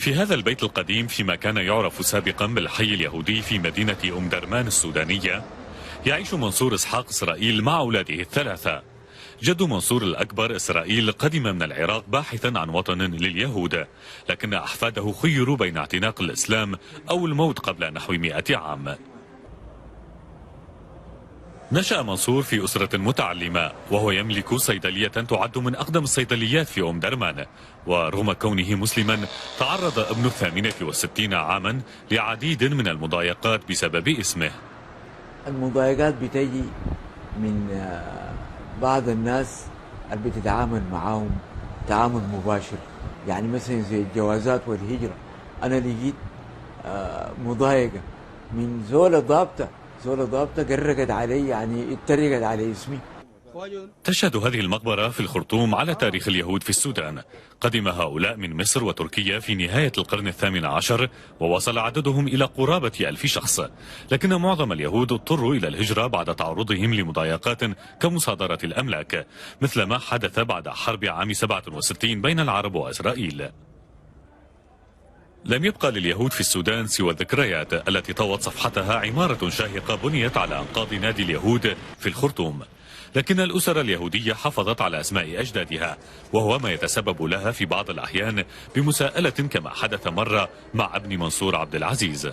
في هذا البيت القديم فيما كان يعرف سابقا بالحي اليهودي في مدينة أم درمان السودانية، يعيش منصور إسحاق إسرائيل مع أولاده الثلاثة. جد منصور الأكبر إسرائيل قدم من العراق باحثا عن وطن لليهود، لكن أحفاده خيروا بين اعتناق الإسلام أو الموت قبل نحو 100 عام. نشأ منصور في أسرة متعلمة، وهو يملك صيدلية تعد من أقدم الصيدليات في أم درمان، ورغم كونه مسلما تعرض ابن 68 عاما لعديد من المضايقات بسبب اسمه. المضايقات بتجي من بعض الناس اللي بتتعامل معاهم تعامل مباشر، يعني مثلا زي الجوازات والهجرة. أنا لقيت مضايقة من زولة ضابطة قرقت علي، يعني اتريقت على اسمي. تشهد هذه المقبرة في الخرطوم على تاريخ اليهود في السودان. قدم هؤلاء من مصر وتركيا في نهاية القرن ال18، ووصل عددهم إلى قرابة 1000 شخص، لكن معظم اليهود اضطروا إلى الهجرة بعد تعرضهم لمضايقات كمصادرة الأملاك، مثل ما حدث بعد حرب عام 67 بين العرب وإسرائيل. لم يبقى لليهود في السودان سوى الذكريات التي طوت صفحتها عمارة شاهقة بنيت على أنقاض نادي اليهود في الخرطوم، لكن الأسر اليهودية حافظت على أسماء أجدادها، وهو ما يتسبب لها في بعض الأحيان بمساءلة كما حدث مرة مع ابن منصور عبد العزيز.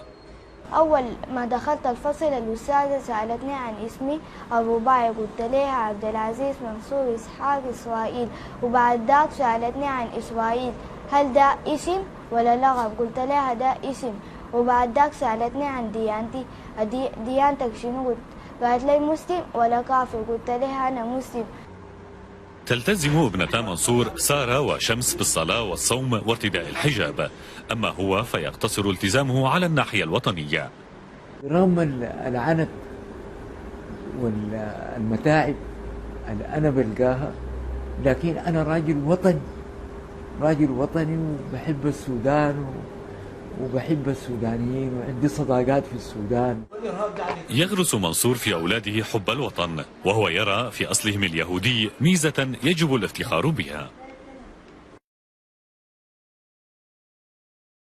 أول ما دخلت الفصل الأستاذة سألتني عن اسمي أبو باي، قلت لها عبد العزيز منصور إسحاق إسرائيل، وبعد ذاك سألتني عن إسرائيل هل ده اسم ولا لقب، قلت لها ده اسم، وبعد ذاك سألتني عن ديانتي ديانتك شنو، قالت لي مسلم ولا كافر، قلت لها أنا مسلم. تلتزم ابنتا منصور سارة وشمس بالصلاة والصوم وارتداء الحجاب، أما هو فيقتصر التزامه على الناحية الوطنية. رغم العنت والمتاعب اللي أنا بلقاها، لكن أنا راجل وطني وبحب السودان وبحب السودانيين وعندي صداقات في السودان. يغرس منصور في أولاده حب الوطن، وهو يرى في أصلهم اليهودي ميزة يجب الافتخار بها.